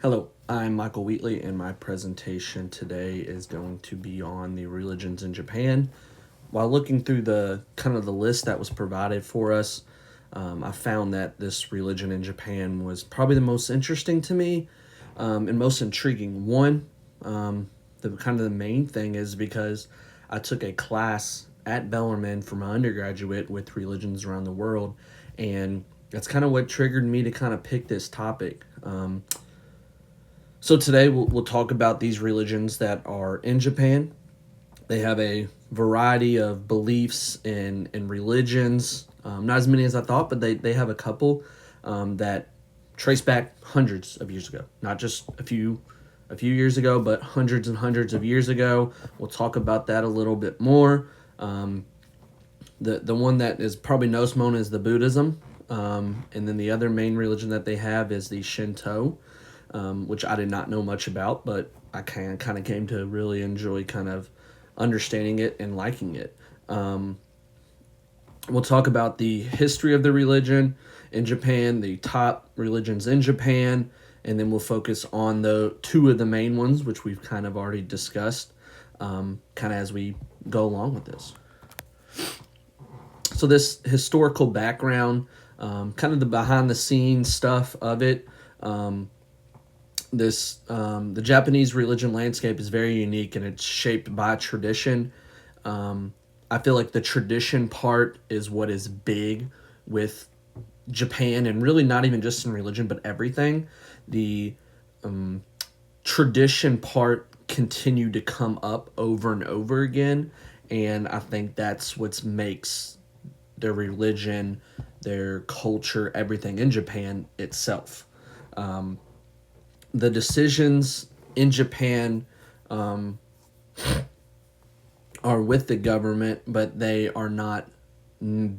Hello, I'm Michael Wheatley, and my presentation today is going to be on the religions in Japan. While looking through the kind of the list that was provided for us, I found that this religion in Japan was probably the most interesting to me and most intriguing. The kind of the main thing is because I took a class at Bellarmine for my undergraduate with religions around the world, and that's kind of what triggered me to kind of pick this topic. So today we'll talk about these religions that are in Japan. They have a variety of beliefs and religions. Not as many as I thought, but they have a couple that trace back hundreds of years ago. Not just a few years ago, but hundreds and hundreds of years ago. We'll talk about that a little bit more. The one that is probably most known is the Buddhism, and then the other main religion that they have is the Shinto, which I did not know much about, but I kind of came to really enjoy kind of understanding it and liking it. We'll talk about the history of the religion in Japan, the top religions in Japan, and then we'll focus on the two of the main ones, which we've kind of already discussed, kind of as we go along with this. So this historical background, kind of the behind the scenes stuff of it. The Japanese religion landscape is very unique and it's shaped by tradition. I feel like the tradition part is what is big with Japan, and really not even just in religion but everything. The tradition part continued to come up over and over again, and I think that's what makes their religion, their culture, everything in Japan itself. The decisions in Japan are with the government, but they are not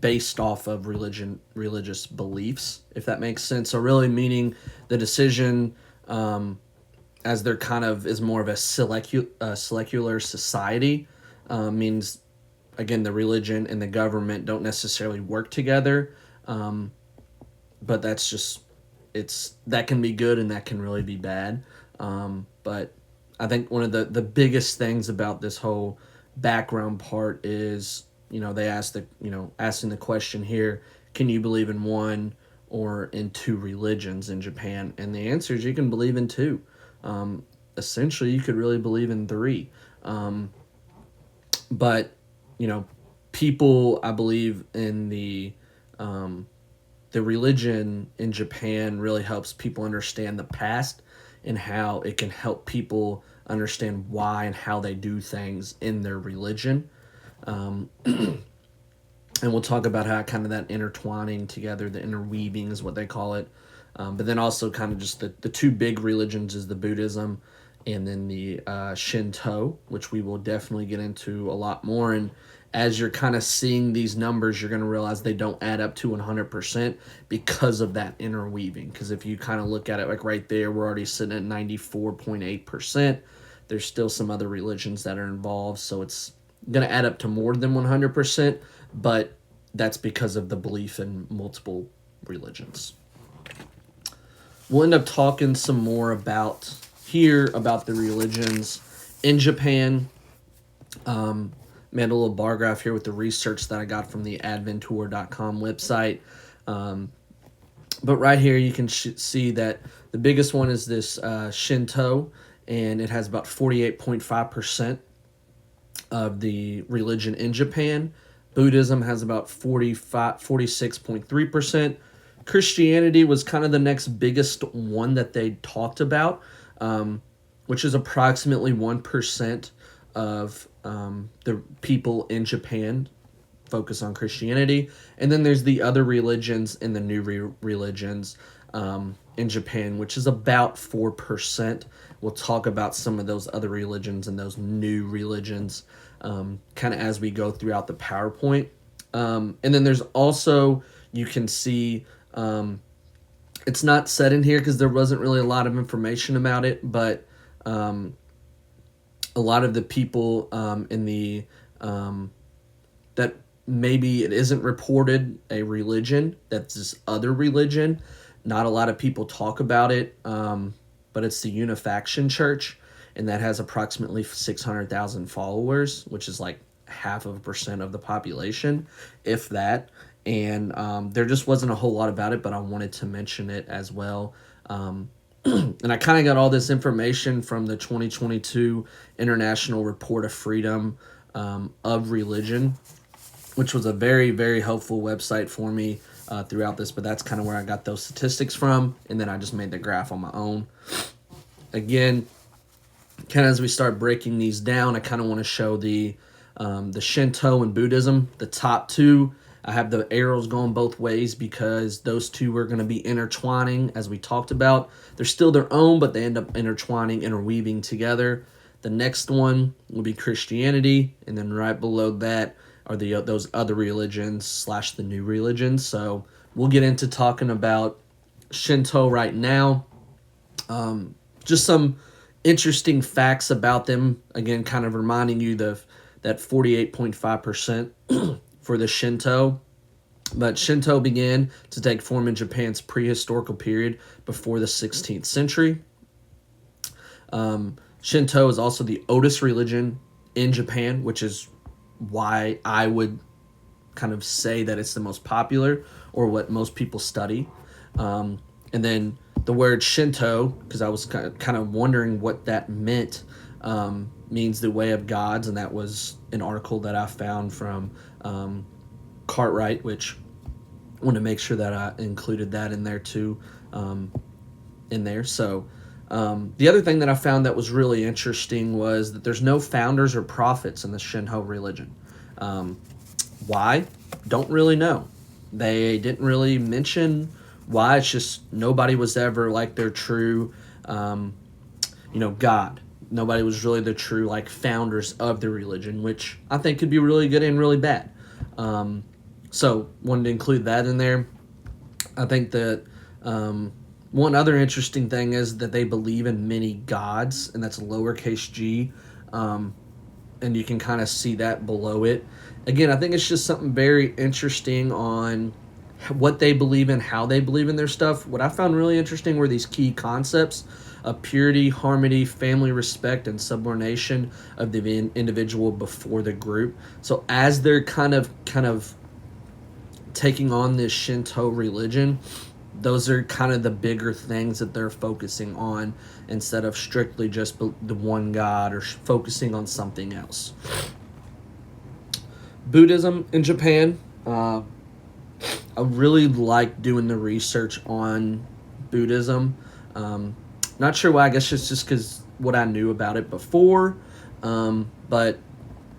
based off of religious beliefs, if that makes sense. So really meaning the decision, as they're kind of is more of a secular society, means again the religion and the government don't necessarily work together, but that's just that can be good and that can really be bad. But I think one of the biggest things about this whole background part is, they ask asking the question here, can you believe in one or in two religions in Japan? And the answer is you can believe in two. Essentially, you could really believe in three. But people, I believe in the religion in Japan really helps people understand the past and how it can help people understand why and how they do things in their religion. And we'll talk about how kind of that intertwining together, the interweaving is what they call it. But then also kind of just the two big religions is the Buddhism and then the Shinto, which we will definitely get into a lot more. And as you're kind of seeing these numbers, you're going to realize they don't add up to 100% because of that interweaving. Because if you kind of look at it like right there, we're already sitting at 94.8%. There's still some other religions that are involved, so it's going to add up to more than 100%, but that's because of the belief in multiple religions. We'll end up talking some more about the religions in Japan. Made a little bar graph here with the research that I got from the adventour.com website. But right here you can see that the biggest one is this Shinto, and it has about 48.5% of the religion in Japan. Buddhism has about 46.3%. Christianity was kind of the next biggest one that they talked about, which is approximately 1% of the people in Japan focus on Christianity. And then there's the other religions and the new religions in Japan, which is about 4%. We'll talk about some of those other religions and those new religions kind of as we go throughout the PowerPoint. And then there's also, you can see, it's not said in here because there wasn't really a lot of information about it, but a lot of the people in the that maybe it isn't reported a religion that's this other religion. Not a lot of people talk about it. but it's the Unifaction Church, and that has approximately 600,000 followers, which is like 0.5% of the population, if that. And there just wasn't a whole lot about it, but I wanted to mention it as well. And I kind of got all this information from the 2022 International Report of Freedom of Religion, which was a very, very helpful website for me throughout this. But that's kind of where I got those statistics from, and then I just made the graph on my own. Again, kind of as we start breaking these down, I kind of want to show the Shinto and Buddhism, the top two. I have the arrows going both ways because those two are going to be intertwining, as we talked about. They're still their own, but they end up intertwining, interweaving together. The next one will be Christianity, and then right below that are those other religions / the new religions. So we'll get into talking about Shinto right now. Just some interesting facts about them. Again, kind of reminding you that 48.5% for the Shinto. But Shinto began to take form in Japan's prehistorical period before the 16th century. Shinto is also the oldest religion in Japan, which is why I would kind of say that it's the most popular or what most people study. And then the word Shinto, because I was kind of wondering what that meant, means the way of gods, and that was an article that I found from Cartwright, which I want to make sure that I included that in there too. So the other thing that I found that was really interesting was that there's no founders or prophets in the Shinto religion. Why? Don't really know. They didn't really mention why. It's just nobody was ever like their true, God. Nobody was really the true like founders of the religion, which I think could be really good and really bad. So wanted to include that in there. I think that one other interesting thing is that they believe in many gods, and that's lowercase g, and you can kind of see that below it. Again, I think it's just something very interesting on what they believe in, how they believe in their stuff. What I found really interesting were these key concepts of purity, harmony, family respect, and subordination of the individual before the group. So as they're kind of taking on this Shinto religion, those are kind of the bigger things that they're focusing on instead of strictly just the one god or focusing on something else. Buddhism in Japan. I really like doing the research on Buddhism. Not sure why. I guess it's just because what I knew about it before. But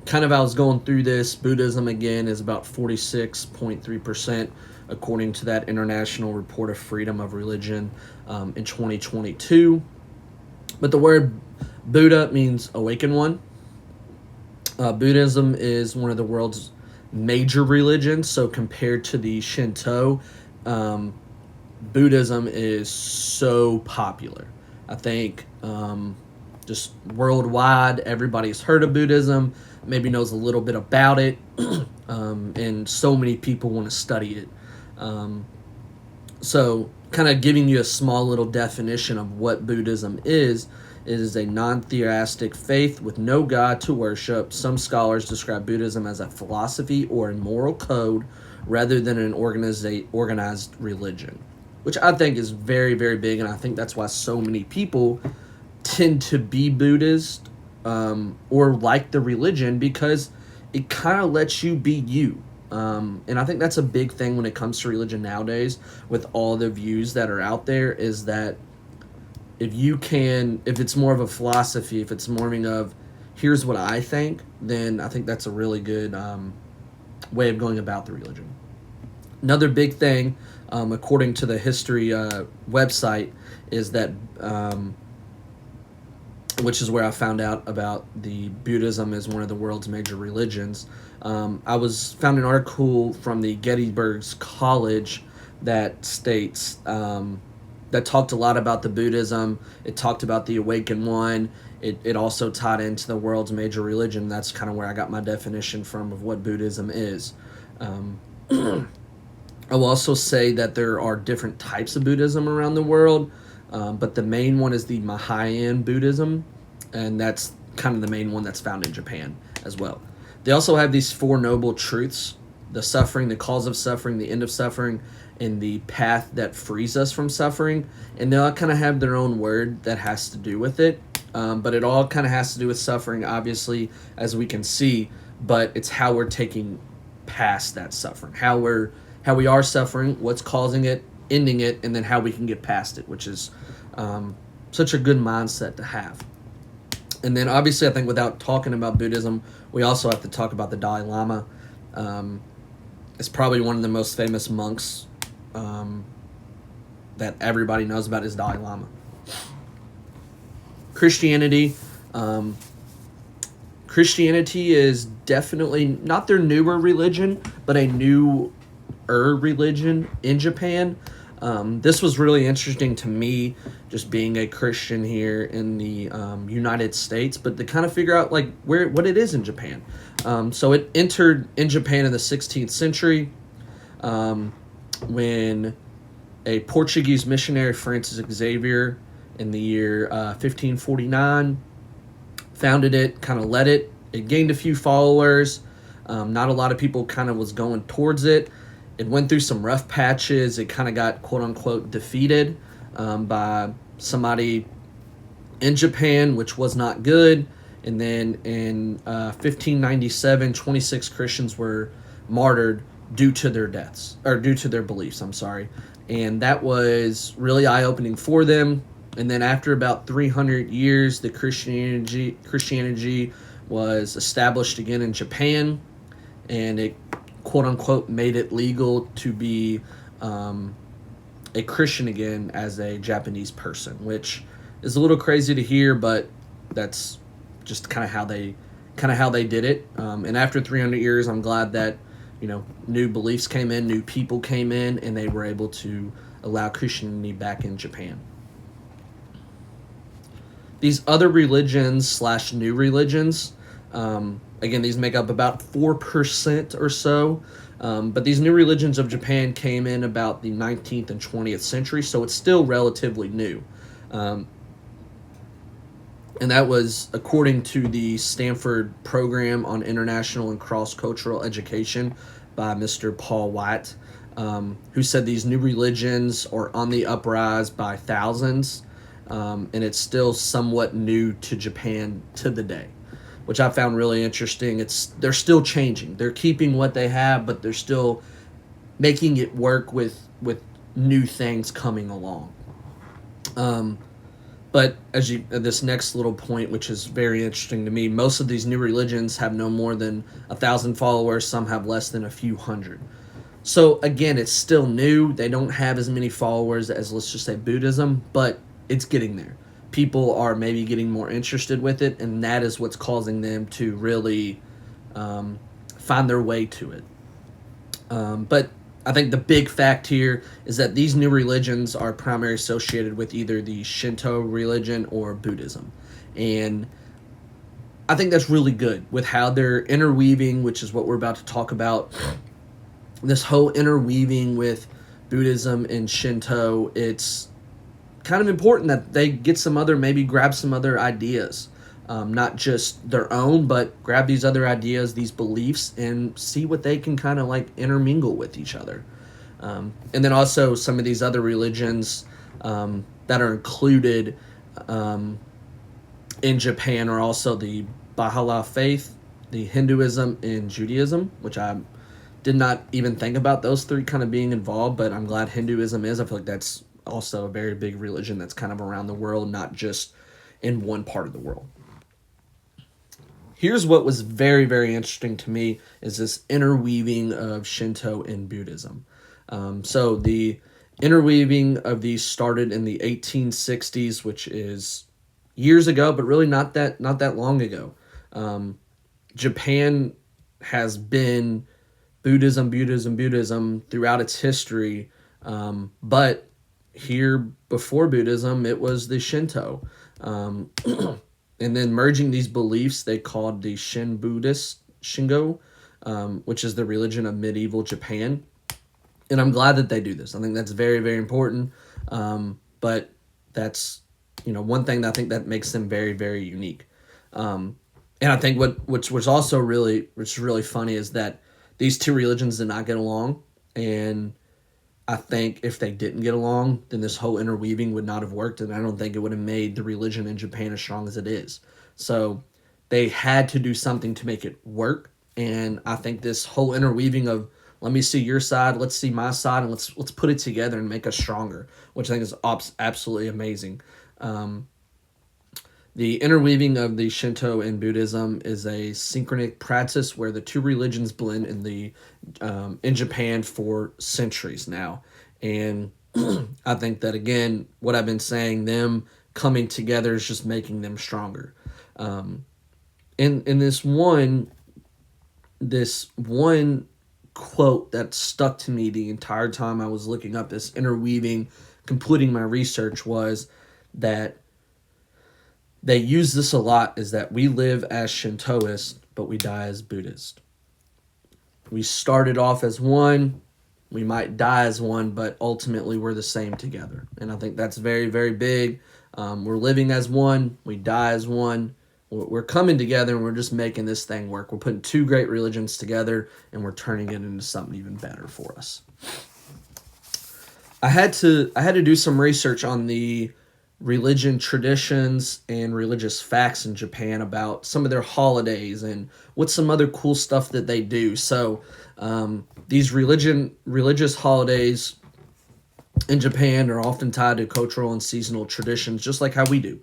kind of I was going through this. Buddhism, again, is about 46.3% according to that International Report of Freedom of Religion in 2022. But the word Buddha means awakened one. Buddhism is one of the world's major religions, so compared to the Shinto, Buddhism is so popular. I think just worldwide, everybody's heard of Buddhism, maybe knows a little bit about it, and so many people want to study it. So kind of giving you a small little definition of what Buddhism is. It is a non-theistic faith with no god to worship. Some scholars describe Buddhism as a philosophy or a moral code rather than an organized religion, which I think is very, very big, and I think that's why so many people tend to be Buddhist or like the religion, because it kind of lets you be you. And I think that's a big thing when it comes to religion nowadays with all the views that are out there, is that if it's more of a philosophy, if it's more of here's what I think, then I think that's a really good way of going about the religion. Another big thing, according to the history website, is that, which is where I found out about the Buddhism is one of the world's major religions. I found an article from the Gettysburg College that states that talked a lot about the Buddhism. It talked about the awakened one. It also tied into the world's major religion. That's kind of where I got my definition from of what Buddhism is. I will also say that there are different types of Buddhism around the world. but the main one is the Mahayana Buddhism, and that's kind of the main one that's found in Japan as well. They also have these four noble truths: the suffering, the cause of suffering, the end of suffering, and the path that frees us from suffering. And they all kind of have their own word that has to do with it. But it all kind of has to do with suffering, obviously, as we can see. But it's how we're taking past that suffering, how we are suffering, what's causing it, ending it, and then how we can get past it, which is such a good mindset to have. And then, obviously, I think without talking about Buddhism, we also have to talk about the Dalai Lama. It's probably one of the most famous monks that everybody knows about is Dalai Lama. Christianity. Christianity is definitely not their newer religion, but a newer religion in Japan. This was really interesting to me, just being a Christian here in the United States, but to kind of figure out like what it is in Japan. So it entered in Japan in the 16th century when a Portuguese missionary, Francis Xavier, in the year 1549, founded it, kind of led it. It gained a few followers. Not a lot of people kind of was going towards it. It went through some rough patches. It kind of got quote-unquote defeated by somebody in Japan, which was not good. And then in 1597, 26 Christians were martyred due to their deaths, or due to their beliefs, I'm sorry. And that was really eye-opening for them. And then after about 300 years, the Christianity was established again in Japan, and it quote-unquote made it legal to be a Christian again as a Japanese person, which is a little crazy to hear, but that's just kind of how they did it. And after 300 years, I'm glad that new beliefs came in, new people came in, and they were able to allow Christianity back in Japan. These other religions / new religions, again, these make up about 4% or so. But these new religions of Japan came in about the 19th and 20th century, so it's still relatively new. And that was according to the Stanford Program on International and Cross-Cultural Education by Mr. Paul White, who said these new religions are on the uprise by thousands, and it's still somewhat new to Japan to the day, which I found really interesting. They're still changing. They're keeping what they have, but they're still making it work with new things coming along. But this next little point, which is very interesting to me, most of these new religions have no more than 1,000 followers. Some have less than a few hundred. So again, it's still new. They don't have as many followers as, let's just say, Buddhism, but it's getting there. People are maybe getting more interested with it, and that is what's causing them to really find their way to it. But I think the big fact here is that these new religions are primarily associated with either the Shinto religion or Buddhism. And I think that's really good with how they're interweaving, which is what we're about to talk about. This whole interweaving with Buddhism and Shinto, it's kind of important that they get grab some other ideas. Not just their own, but grab these other ideas, these beliefs, and see what they can kind of like intermingle with each other. And then also some of these other religions that are included in Japan are also the Bahá'í faith, the Hinduism, and Judaism, which I did not even think about those three kind of being involved, but I'm glad Hinduism is. I feel like that's also a very big religion that's kind of around the world, not just in one part of the world. Here's what was very, very interesting to me is this interweaving of Shinto and Buddhism. So the interweaving of these started in the 1860s, which is years ago, but really not that long ago. Japan has been Buddhism throughout its history, but here before Buddhism, it was the Shinto. And then merging these beliefs, they called the Shingo, which is the religion of medieval Japan. And I'm glad that they do this. I think that's very, very important. But that's one thing that I think that makes them very, very unique. And I think which was also really funny is that these two religions did not get along, and I think if they didn't get along, then this whole interweaving would not have worked, and I don't think it would have made the religion in Japan as strong as it is. So they had to do something to make it work, and I think this whole interweaving of let me see your side, let's see my side, and let's put it together and make us stronger, which I think is absolutely amazing. Um, the interweaving of the Shinto and Buddhism is a synchronic practice where the two religions blend in Japan for centuries now, and I think that again, what I've been saying, them coming together is just making them stronger. Um, in this one quote that stuck to me the entire time I was looking up this interweaving, completing my research was that they use this a lot is that we live as Shintoists, but we die as Buddhists. We started off as one, we might die as one, but ultimately we're the same together. And I think that's very, very big. We're living as one, we die as one. We're coming together and we're just making this thing work. We're putting two great religions together and we're turning it into something even better for us. I had to do some research on the religion traditions and religious facts in Japan about some of their holidays and what's some other cool stuff that they do. So these religious holidays in Japan are often tied to cultural and seasonal traditions, just like how we do.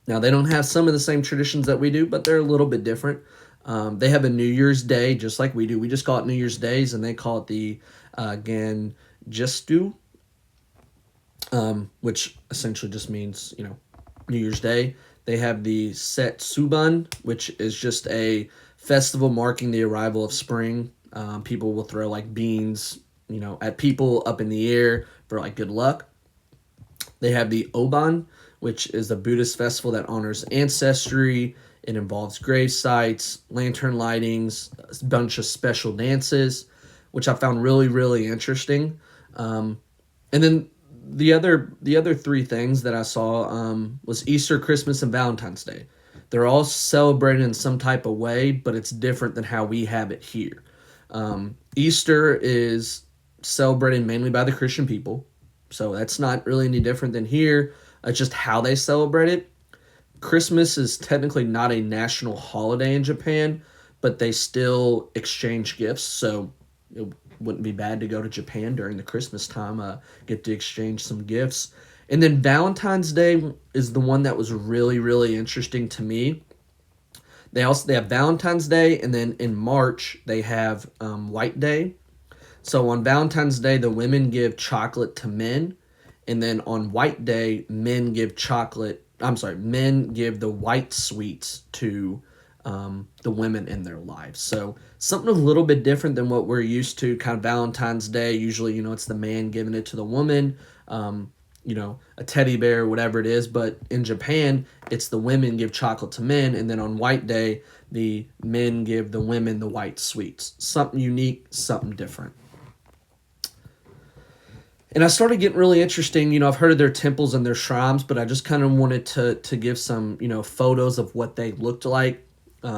Now they don't have some of the same traditions that we do, but they're a little bit different. They have a New Year's Day, just like we do. We just call it New Year's Days, and they call it the Genjestu, which essentially just means, New Year's Day. They have the Setsuban, which is just a festival marking the arrival of spring. People will throw like beans, at people up in the air for like good luck. They have the Oban, which is a Buddhist festival that honors ancestry. It involves grave sites, lantern lightings, a bunch of special dances, which I found really, really interesting. And then the other three things that I saw was Easter, Christmas, and Valentine's Day. They're all celebrated in some type of way, but it's different than how we have it here. Easter is celebrated mainly by the Christian people, so that's not really any different than here. It's just how they celebrate it. Christmas is technically not a national holiday in Japan, but they still exchange gifts, so it wouldn't be bad to go to Japan during the Christmas time, get to exchange some gifts. And then Valentine's Day is the one that was really, really interesting to me. They have Valentine's Day, and then in March they have White Day. So on Valentine's Day, the women give chocolate to men, and then on White Day, men give the white sweets to the women in their lives. So something a little bit different than what we're used to. Kind of Valentine's Day, usually, it's the man giving it to the woman, a teddy bear, whatever it is. But in Japan, it's the women give chocolate to men, and then on White Day, the men give the women the white sweets. Something unique, something different. And I started getting really interesting. I've heard of their temples and their shrines, but I just kind of wanted to give some, photos of what they looked like.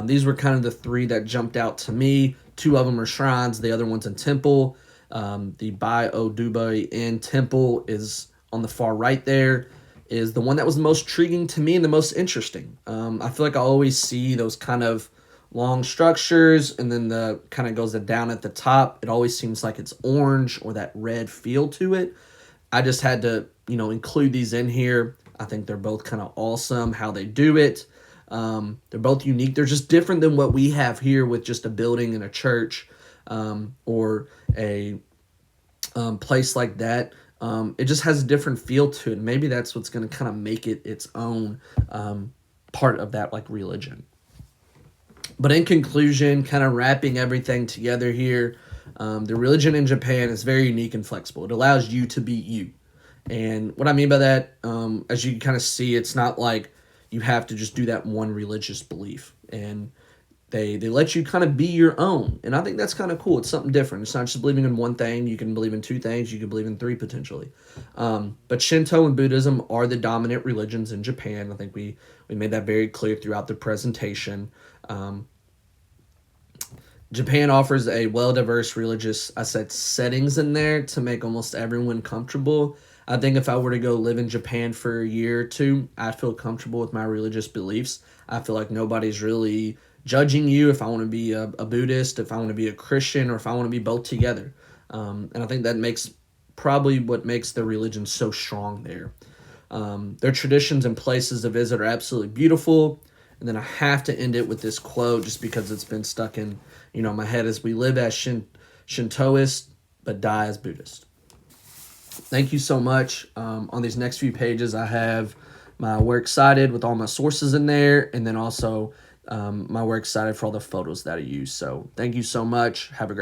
These were kind of the three that jumped out to me. Two of them are shrines. The other one's a temple. The Bai-O-Dubai-In temple is on the far right there, is the one that was the most intriguing to me and the most interesting. I feel like I always see those kind of long structures, and then the kind of goes down at the top. It always seems like it's orange or that red feel to it. I just had to, include these in here. I think they're both kind of awesome how they do it. They're both unique. They're just different than what we have here with just a building and a church, or a place like that. It just has a different feel to it. Maybe that's what's going to kind of make it its own part of that like religion. But in conclusion, kind of wrapping everything together here, the religion in Japan is very unique and flexible. It allows you to be you. And what I mean by that, as you kind of see, it's not like you have to just do that one religious belief. And they let you kind of be your own, and I think that's kind of cool. It's something different. It's not just believing in one thing. You can believe in two things. You can believe in three potentially. But Shinto and Buddhism are the dominant religions in Japan. I think we made that very clear throughout the presentation. Japan offers a well diverse religious, I said, settings in there to make almost everyone comfortable. I think if I were to go live in Japan for a year or two, I'd feel comfortable with my religious beliefs. I feel like nobody's really judging you if I want to be a Buddhist, if I want to be a Christian, or if I want to be both together. And I think that makes probably what makes their religion so strong there. Their traditions and places to visit are absolutely beautiful. And then I have to end it with this quote just because it's been stuck in my head as we live as Shintoists but die as Buddhists. Thank you so much. On these next few pages, I have my works cited with all my sources in there, and then also my works cited for all the photos that I use. So thank you so much. Have a great